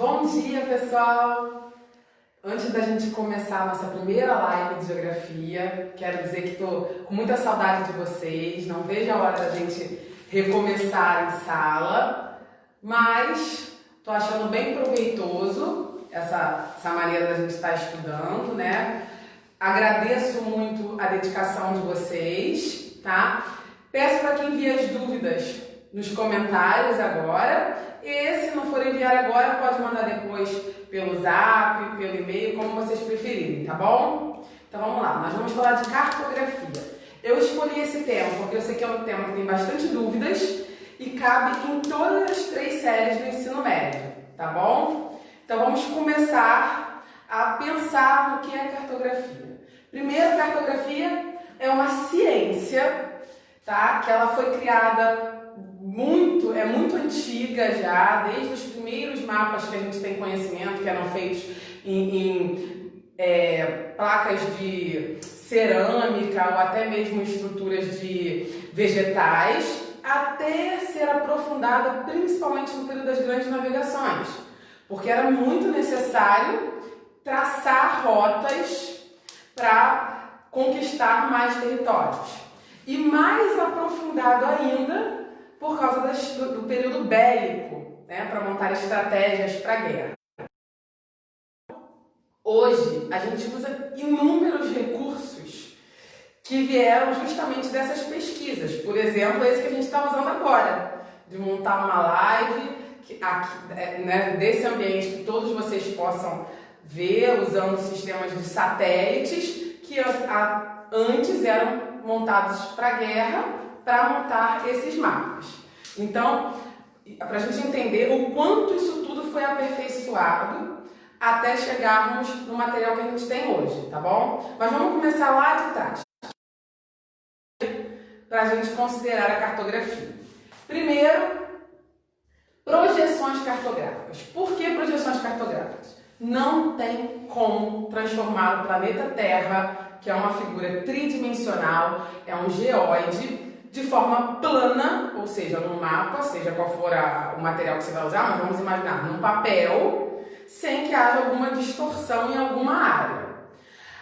Bom dia, pessoal! Antes da gente começar a nossa primeira live de geografia, quero dizer que estou com muita saudade de vocês, não vejo a hora da gente recomeçar em sala, mas estou achando bem proveitoso essa maneira da gente estar estudando, né? Agradeço muito a dedicação de vocês, tá? Peço para quem envie as dúvidas nos comentários agora, e se não for enviar agora, pode mandar depois pelo zap, pelo e-mail, como vocês preferirem, tá bom? Então vamos lá, nós vamos falar de cartografia. Eu escolhi esse tema porque eu sei que é um tema que tem bastante dúvidas e cabe em todas as 3 séries do ensino médio, tá bom? Então vamos começar a pensar no que é cartografia. Primeiro, cartografia é uma ciência, tá? Que ela foi criada é muito antiga já, desde os primeiros mapas que a gente tem conhecimento, que eram feitos em placas de cerâmica ou até mesmo estruturas de vegetais, até ser aprofundada principalmente no período das grandes navegações, porque era muito necessário traçar rotas para conquistar mais territórios. E mais aprofundado ainda por causa do período bélico, né, para montar estratégias para a guerra. Hoje, a gente usa inúmeros recursos que vieram justamente dessas pesquisas. Por exemplo, esse que a gente está usando agora, de montar uma live né, desse ambiente que todos vocês possam ver, usando sistemas de satélites que antes eram montados para a guerra, para montar esses mapas. Então, para a gente entender o quanto isso tudo foi aperfeiçoado até chegarmos no material que a gente tem hoje, tá bom? Mas vamos começar lá de trás, para a gente considerar a cartografia. Primeiro, projeções cartográficas. Por que projeções cartográficas? Não tem como transformar o planeta Terra, que é uma figura tridimensional, é um geóide, de forma plana, ou seja, num mapa, seja qual for o material que você vai usar, mas vamos imaginar num papel, sem que haja alguma distorção em alguma área.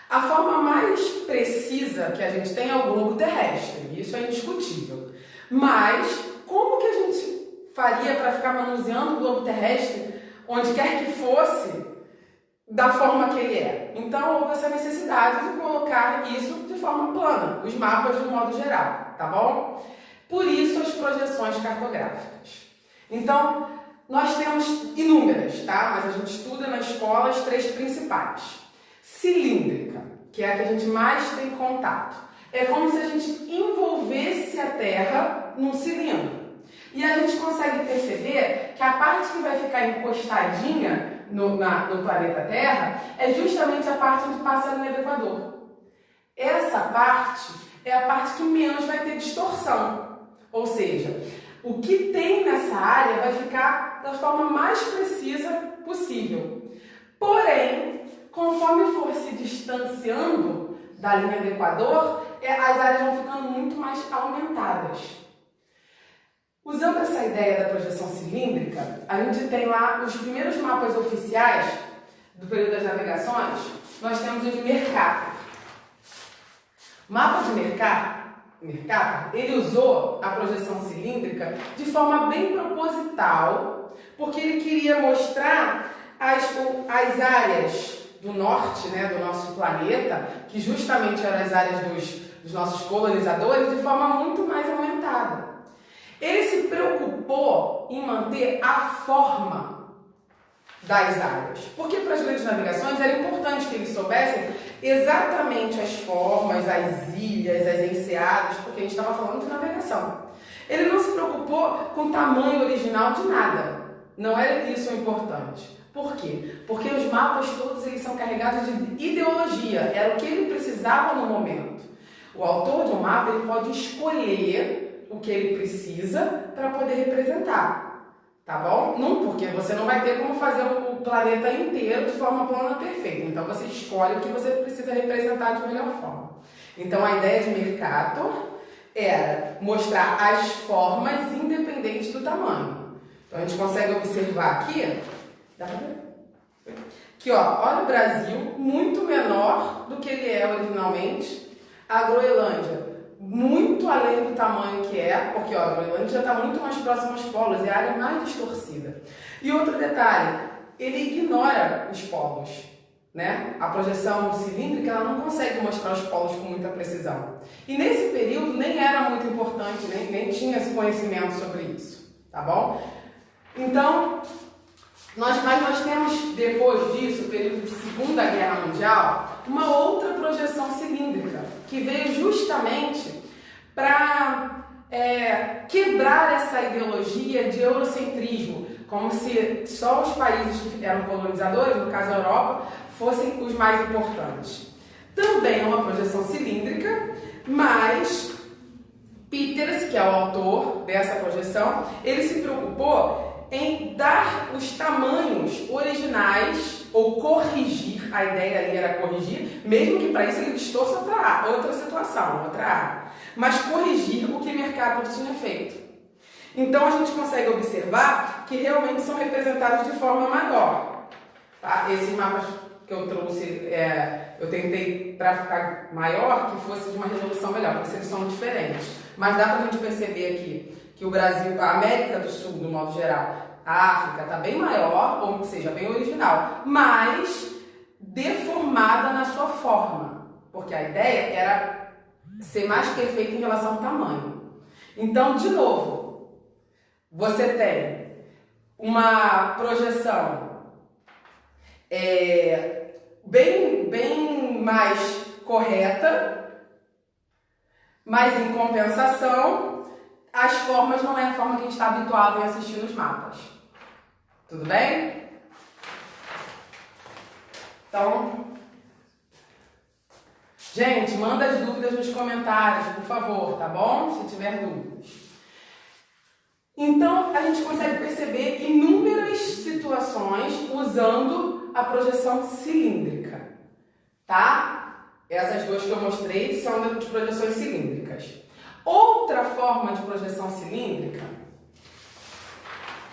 A forma mais precisa que a gente tem é o globo terrestre, isso é indiscutível. Mas como que a gente faria para ficar manuseando o globo terrestre, onde quer que fosse, da forma que ele é? Então houve essa necessidade de colocar isso de forma plana, os mapas de um modo geral, tá bom? Por isso as projeções cartográficas. Então, nós temos inúmeras, tá? Mas a gente estuda na escola as 3 principais. Cilíndrica, que é a que a gente mais tem contato. É como se a gente envolvesse a Terra num cilindro. E a gente consegue perceber que a parte que vai ficar encostadinha no planeta Terra é justamente a parte onde passa a linha do Equador. Essa parte é a parte que menos vai ter distorção. Ou seja, o que tem nessa área vai ficar da forma mais precisa possível. Porém, conforme for se distanciando da linha do Equador, as áreas vão ficando muito mais aumentadas. Usando essa ideia da projeção cilíndrica, a gente tem lá os primeiros mapas oficiais do período das navegações, nós temos o de Mercator. O mapa de Mercator, ele usou a projeção cilíndrica de forma bem proposital, porque ele queria mostrar as áreas do norte, né, do nosso planeta, que justamente eram as áreas dos nossos colonizadores, de forma muito mais aumentada. Ele se preocupou em manter a forma das áreas, porque para as grandes navegações era importante que eles soubessem exatamente as formas, as ilhas, as enseadas, porque a gente estava falando de navegação. Ele não se preocupou com o tamanho original de nada, não era isso o importante. Por quê? Porque os mapas todos eles são carregados de ideologia, era o que ele precisava no momento. O autor de um mapa ele pode escolher o que ele precisa para poder representar, tá bom? Não, porque você não vai ter como fazer o planeta inteiro de forma plana perfeita, então você escolhe o que você precisa representar de melhor forma. Então a ideia de Mercator era mostrar as formas independentes do tamanho. Então a gente consegue observar aqui Dá pra ver? Aqui, ó, olha o Brasil, muito menor do que ele é originalmente. A Groenlândia, muito além do tamanho que é, porque ó, a Groenlândia já está muito mais próxima aos polos, é a área mais distorcida. E outro detalhe, ele ignora os polos, né? A projeção cilíndrica ela não consegue mostrar os polos com muita precisão. E nesse período nem era muito importante, nem tinha esse conhecimento sobre isso, tá bom? Então, nós temos, depois disso, o período de Segunda Guerra Mundial, uma outra projeção cilíndrica, que veio justamente para quebrar essa ideologia de eurocentrismo, como se só os países que eram colonizadores, no caso a Europa, fossem os mais importantes. Também é uma projeção cilíndrica, mas Peters, que é o autor dessa projeção, ele se preocupou em dar os tamanhos originais ou corrigir, a ideia ali era corrigir, mesmo que para isso ele distorça para outra situação, outra área, mas corrigir o que Mercator tinha feito. Então a gente consegue observar que realmente são representados de forma maior. Tá? Esses mapas que eu trouxe, eu tentei para ficar maior, que fosse de uma resolução melhor, porque eles são diferentes. Mas dá para a gente perceber aqui que o Brasil, a América do Sul, no modo geral, a África está bem maior, ou seja, bem original, mas deformada na sua forma, porque a ideia era ser mais perfeita em relação ao tamanho. Então, de novo, você tem uma projeção bem mais correta, mas em compensação, as formas não é a forma que a gente está habituado em assistir nos mapas. Tudo bem? Então, gente, manda as dúvidas nos comentários, por favor, tá bom? Se tiver dúvidas. Então, a gente consegue perceber inúmeras situações usando a projeção cilíndrica, tá? Essas duas que eu mostrei são de projeções cilíndricas. Outra forma de projeção cilíndrica,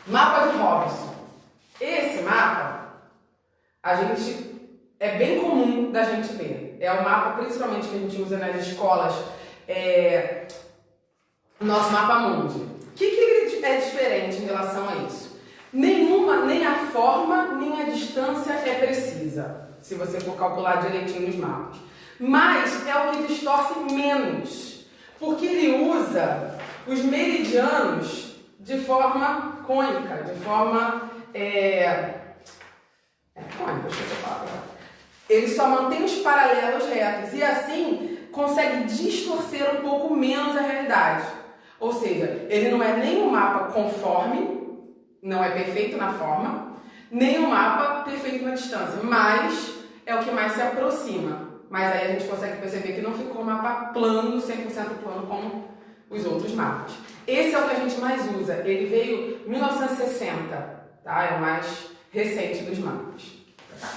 mapa de Robson. Esse mapa, é bem comum da gente ver. É o mapa, principalmente, que a gente usa nas escolas, nosso mapa mundi. O que ele é diferente em relação a isso? Nem a forma, nem a distância é precisa, se você for calcular direitinho nos mapas. Mas é o que distorce menos, porque ele usa os meridianos de forma cônica, de forma cônica, deixa eu falar. Ele só mantém os paralelos retos e assim consegue distorcer um pouco menos a realidade. Ou seja, ele não é nem um mapa conforme, não é perfeito na forma, nem um mapa perfeito na distância, mas é o que mais se aproxima. Mas aí a gente consegue perceber que não ficou um mapa plano, 100% plano, como os outros mapas. Esse é o que a gente mais usa. Ele veio em 1960, tá? É o mais recente dos mapas. Tá?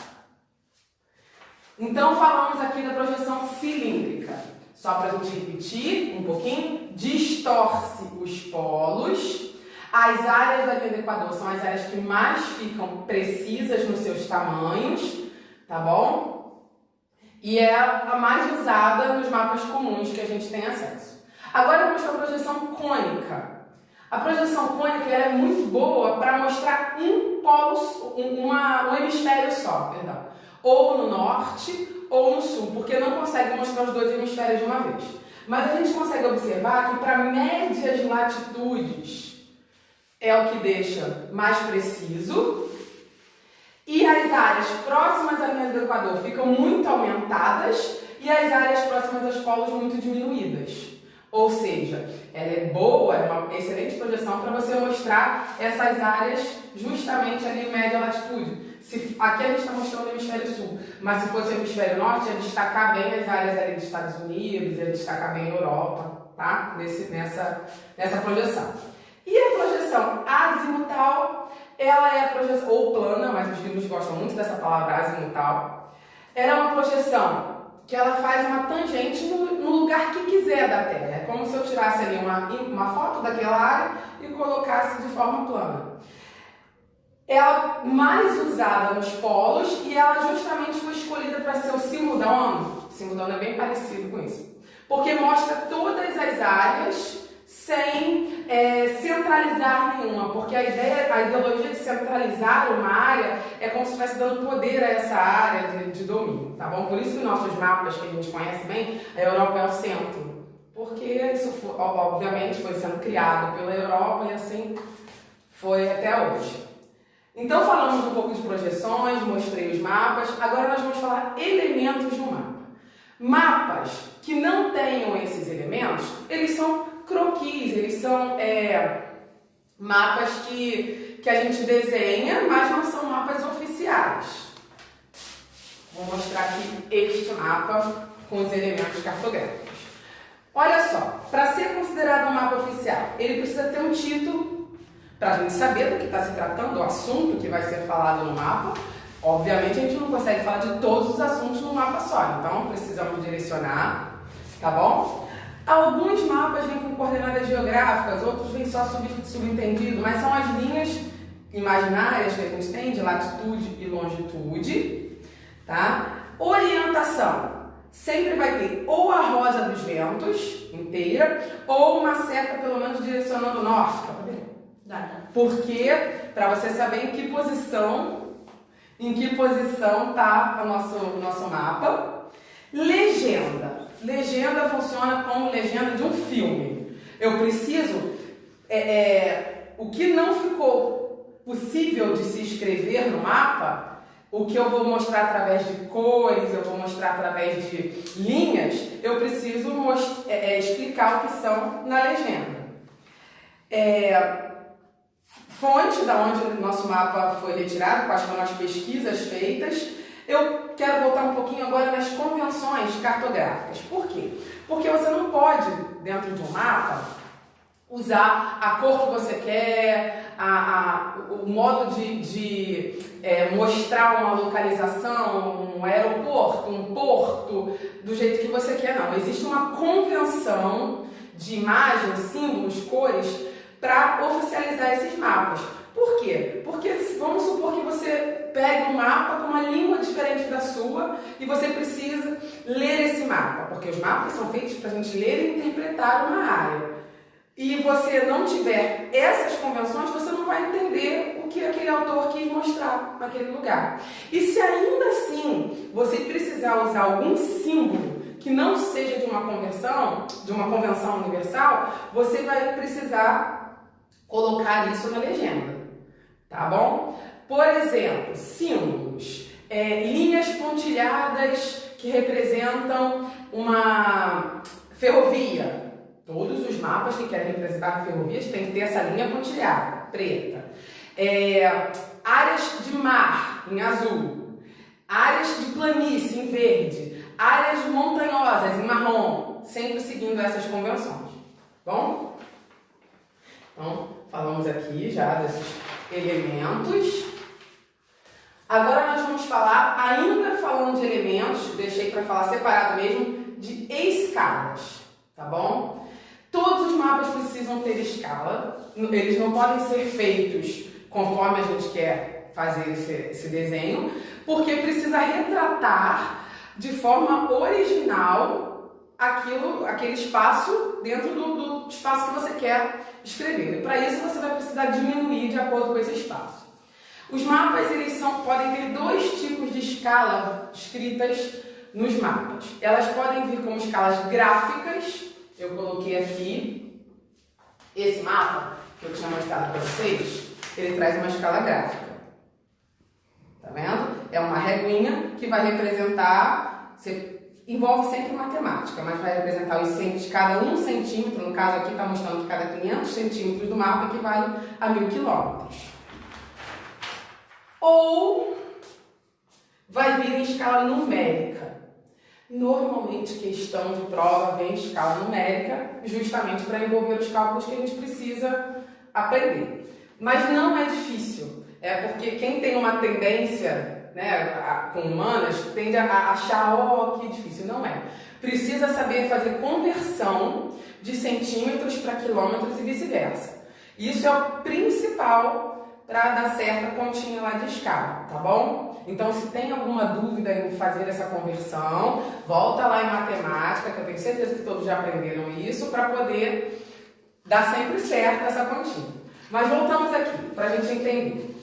Então, falamos aqui da projeção cilíndrica. Só para a gente repetir um pouquinho, distorce os polos. As áreas da linha do Equador são as áreas que mais ficam precisas nos seus tamanhos, tá bom? E é a mais usada nos mapas comuns que a gente tem acesso. Agora vamos para a projeção cônica. A projeção cônica ela é muito boa para mostrar um polo, um hemisfério só, perdão. Ou no norte ou no sul, porque não consegue mostrar os dois hemisférios de uma vez. Mas a gente consegue observar que para médias latitudes é o que deixa mais preciso e as áreas próximas à linha do Equador ficam muito aumentadas e as áreas próximas aos polos muito diminuídas. Ou seja, ela é boa, é uma excelente projeção para você mostrar essas áreas justamente ali em média latitude. Aqui a gente está mostrando o hemisfério sul, mas se fosse o hemisfério norte, ia destacar bem as áreas ali dos Estados Unidos, ia destacar bem a Europa, tá? Nessa projeção. E a projeção azimutal, ela é a projeção, ou plana, mas os livros gostam muito dessa palavra azimutal. Ela é uma projeção que ela faz uma tangente no lugar que quiser da Terra. É como se eu tirasse ali uma foto daquela área e colocasse de forma plana. ela mais usada nos polos e ela justamente foi escolhida para ser o símbolo da ONU. O símbolo da ONU é bem parecido com isso, porque mostra todas as áreas sem centralizar nenhuma, porque a ideologia de centralizar uma área é como se estivesse dando poder a essa área de domínio, tá bom? Por isso que nossos mapas, que a gente conhece bem, a Europa é o centro, porque isso, obviamente, foi sendo criado pela Europa e assim foi até hoje. Então falamos um pouco de projeções, mostrei os mapas, agora nós vamos falar elementos no mapa. Mapas que não tenham esses elementos, eles são croquis, eles são mapas que a gente desenha, mas não são mapas oficiais. Vou mostrar aqui este mapa com os elementos cartográficos. Olha só, para ser considerado um mapa oficial, ele precisa ter um título, para a gente saber do que está se tratando, do assunto que vai ser falado no mapa. Obviamente a gente não consegue falar de todos os assuntos num mapa só, então precisamos direcionar, tá bom? Alguns mapas vêm com coordenadas geográficas, outros vêm só subentendido, mas são as linhas imaginárias que a gente tem de latitude e longitude, tá? Orientação. Sempre vai ter ou a rosa dos ventos inteira, ou uma seta pelo menos direcionando o norte, tá vendo? Porque para você saber em que posição está o nosso mapa. Legenda. Legenda funciona como legenda de um filme. Eu preciso, o que não ficou possível de se escrever no mapa, o que eu vou mostrar através de cores, eu vou mostrar através de linhas, eu preciso explicar o que são na legenda. Fonte da onde o nosso mapa foi retirado, quais foram as pesquisas feitas. Eu quero voltar um pouquinho agora nas convenções cartográficas. Por quê? Porque você não pode, dentro de um mapa, usar a cor que você quer, o modo de mostrar uma localização, um aeroporto, um porto, do jeito que você quer, não. Existe uma convenção de imagens, símbolos, cores, para oficializar esses mapas. Por quê? Porque vamos supor que você pegue um mapa com uma língua diferente da sua e você precisa ler esse mapa, porque os mapas são feitos para a gente ler e interpretar uma área. E você não tiver essas convenções, você não vai entender o que aquele autor quis mostrar naquele lugar. E se ainda assim você precisar usar algum símbolo que não seja de uma convenção universal, você vai precisar colocar isso na legenda, tá bom? Por exemplo, símbolos, linhas pontilhadas que representam uma ferrovia. Todos os mapas que querem representar ferrovias têm que ter essa linha pontilhada, preta. Áreas de mar, em azul. Áreas de planície, em verde. Áreas montanhosas, em marrom. Sempre seguindo essas convenções, bom? Então, falamos aqui já desses elementos. Agora nós vamos falar, ainda falando de elementos, deixei para falar separado mesmo, de escalas, tá bom? Todos os mapas precisam ter escala, eles não podem ser feitos conforme a gente quer fazer esse desenho, porque precisa retratar de forma original aquele espaço dentro do espaço que você quer escrever. E para isso você vai precisar diminuir de acordo com esse espaço. Os mapas podem ter dois tipos de escala escritas nos mapas. Elas podem vir como escalas gráficas. Eu coloquei aqui esse mapa que eu tinha mostrado para vocês. Ele traz uma escala gráfica. Tá vendo? É uma reguinha que vai representar... Envolve sempre matemática, mas vai representar cada 1 centímetro, no caso aqui está mostrando que cada 500 centímetros do mapa equivale a 1000 quilômetros. Ou vai vir em escala numérica. Normalmente questão de prova vem em escala numérica, justamente para envolver os cálculos que a gente precisa aprender. Mas não é difícil, porque quem tem uma tendência... com humanas, tende a achar, que difícil. Não é. Precisa saber fazer conversão de centímetros para quilômetros e vice-versa. Isso é o principal para dar certa continha lá de escala, tá bom? Então, se tem alguma dúvida em fazer essa conversão, volta lá em matemática, que eu tenho certeza que todos já aprenderam isso, para poder dar sempre certo essa continha. Mas voltamos aqui, para a gente entender.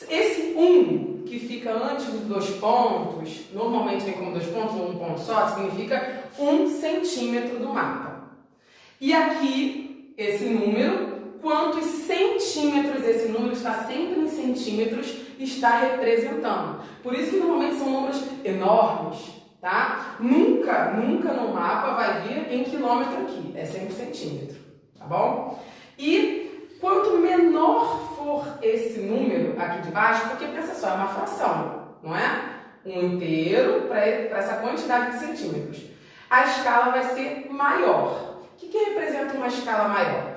Esse 1 que fica antes dos 2 pontos, normalmente vem como 2 pontos ou 1 ponto só, significa 1 centímetro do mapa. E aqui, esse número, quantos centímetros esse número está sempre em centímetros, está representando. Por isso que normalmente são números enormes, tá? Nunca no mapa vai vir em quilômetro aqui, é sempre centímetro, tá bom? E quanto menor for esse número aqui de baixo, porque pensa só, é uma fração, não é? Um inteiro para essa quantidade de centímetros. A escala vai ser maior. O que representa uma escala maior?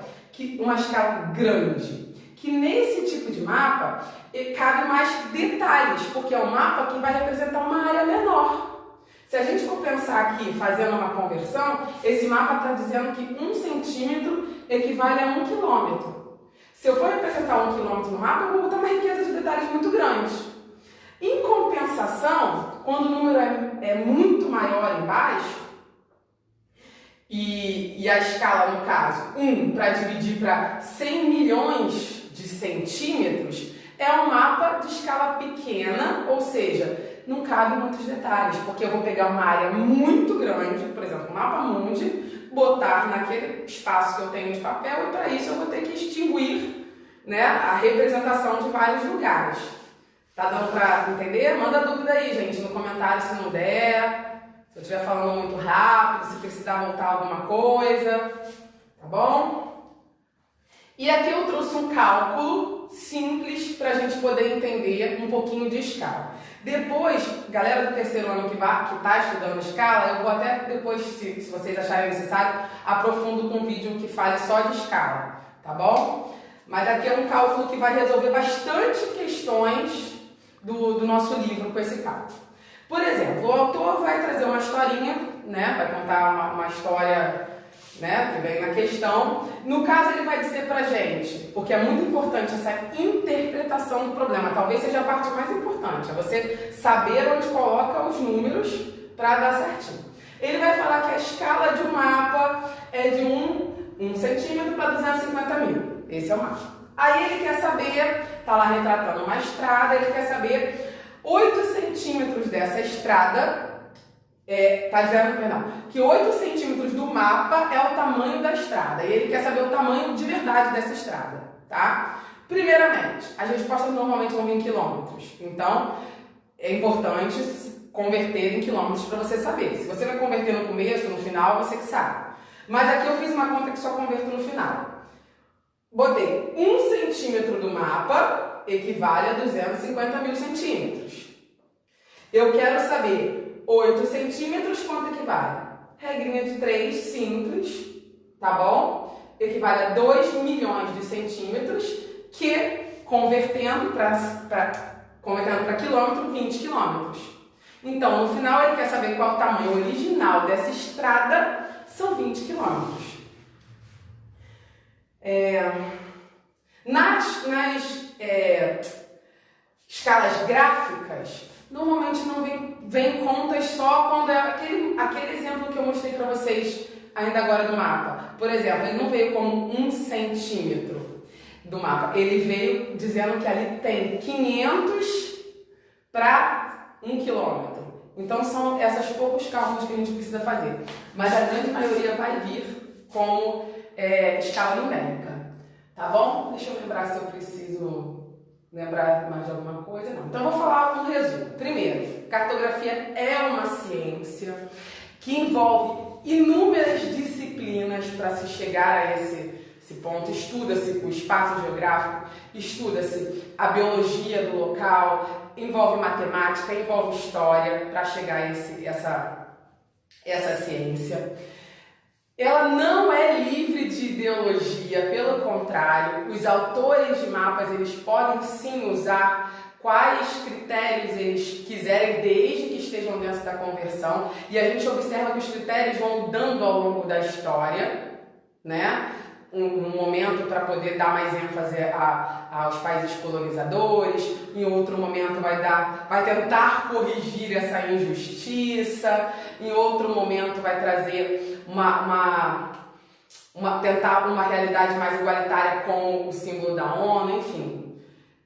Uma escala grande, que nesse tipo de mapa cabe mais detalhes, porque é um mapa que vai representar uma área menor. Se a gente for pensar aqui, fazendo uma conversão, esse mapa está dizendo que 1 centímetro equivale a 1 quilômetro. Se eu for representar 1 quilômetro no mapa, eu vou botar uma riqueza de detalhes muito grande. Em compensação, quando o número é muito maior embaixo, e a escala, no caso, 1 para dividir para 100 milhões de centímetros, é um mapa de escala pequena, ou seja, não cabe muitos detalhes, porque eu vou pegar uma área muito grande, por exemplo, o mapa mundi, botar naquele espaço que eu tenho de papel, e para isso eu vou ter que extinguir, né, a representação de vários lugares. Tá dando para entender? Manda dúvida aí, gente, no comentário se não der. Se eu estiver falando muito rápido, se precisar voltar alguma coisa, tá bom? E aqui eu trouxe um cálculo simples para a gente poder entender um pouquinho de escala. Depois, galera do terceiro ano que está estudando escala, eu vou até depois, se vocês acharem necessário, aprofundo com um vídeo que fale só de escala, tá bom? Mas aqui é um cálculo que vai resolver bastante questões do nosso livro com esse cálculo. Por exemplo, o autor vai trazer uma historinha, né? Vai contar uma história, né, que vem na questão. No caso, ele vai dizer pra gente, porque é muito importante essa interpretação do problema. Talvez seja a parte mais importante, é você saber onde coloca os números para dar certinho. Ele vai falar que a escala de um mapa é de 1 centímetro para 250 mil. Esse é o mapa. Aí ele quer saber, tá lá retratando uma estrada, ele quer saber 8 centímetros dessa estrada, tá dizendo, perdão, que 8 centímetros do mapa é o tamanho da estrada. E ele quer saber o tamanho de verdade dessa estrada, tá? Primeiramente, as respostas normalmente vão vir em quilômetros. Então, é importante converter em quilômetros para você saber. Se você vai converter no começo, no final, você que sabe. Mas aqui eu fiz uma conta que só converto no final. Botei 1 centímetro do mapa equivale a 250 mil centímetros. Eu quero saber 8 centímetros quanto equivale? Regrinha de 3, simples, tá bom? Equivale a 2 milhões de centímetros, que convertendo para quilômetro, 20 quilômetros. Então, no final, ele quer saber qual o tamanho original dessa estrada, são 20 quilômetros. Nas escalas gráficas, normalmente não vem contas só quando é aquele exemplo que eu mostrei para vocês ainda agora do mapa. Por exemplo, ele não veio como 1 centímetro do mapa, ele veio dizendo que ali tem 500 para 1 quilômetro. Então são esses poucos cálculos que a gente precisa fazer, mas a grande maioria vai vir como escala numérica. Tá bom? Deixa eu lembrar se eu preciso lembrar mais de alguma coisa. Não. Então, eu vou falar um resumo. Primeiro, cartografia é uma ciência que envolve inúmeras disciplinas para se chegar a esse ponto. Estuda-se o espaço geográfico, estuda-se a biologia do local, envolve matemática, envolve história para chegar a essa ciência. Ela não é livre de ideologia, pelo contrário, os autores de mapas eles podem sim usar quais critérios eles quiserem, desde que estejam dentro da conversão, e a gente observa que os critérios vão mudando ao longo da história, né? um momento para poder dar mais ênfase aos países colonizadores, em outro momento vai tentar corrigir essa injustiça, em outro momento vai trazer tentar uma realidade mais igualitária com o símbolo da ONU, enfim,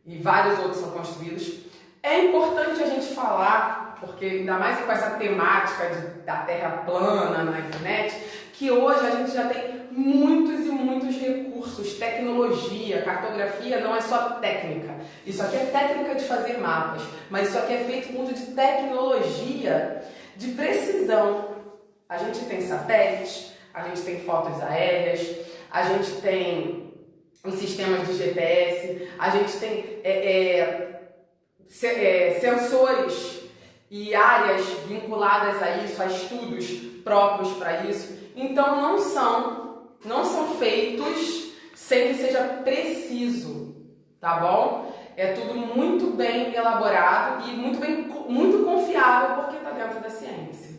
e vários outros são construídos. É importante a gente falar, porque ainda mais com essa temática da Terra plana na internet, que hoje a gente já tem muitos e muitos recursos, tecnologia, cartografia não é só técnica. Isso aqui é técnica de fazer mapas, mas isso aqui é feito com uso de tecnologia de precisão. A gente tem satélites, a gente tem fotos aéreas, a gente tem os sistemas de GPS, a gente tem sensores e áreas vinculadas a isso, a estudos próprios para isso. Então não são feitos sem que seja preciso, tá bom? É tudo muito bem elaborado e muito confiável porque está dentro da ciência.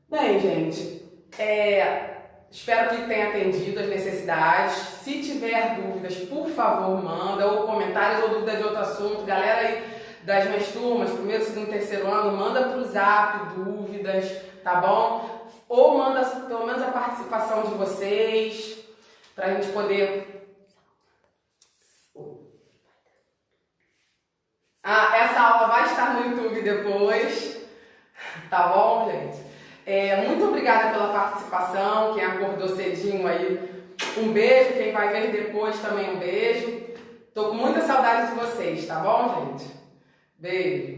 Bem, gente, espero que tenha atendido as necessidades. Se tiver dúvidas, por favor, manda, ou comentários ou dúvida de outro assunto. Galera aí das minhas turmas, primeiro, segundo, terceiro ano, manda pro Zap dúvidas, tá bom? Ou manda pelo menos a participação de vocês, pra gente poder... essa aula vai estar no YouTube depois, tá bom, gente? Muito obrigada pela participação, quem acordou cedinho aí, um beijo, quem vai ver depois também um beijo. Tô com muita saudade de vocês, tá bom, gente? Beijo!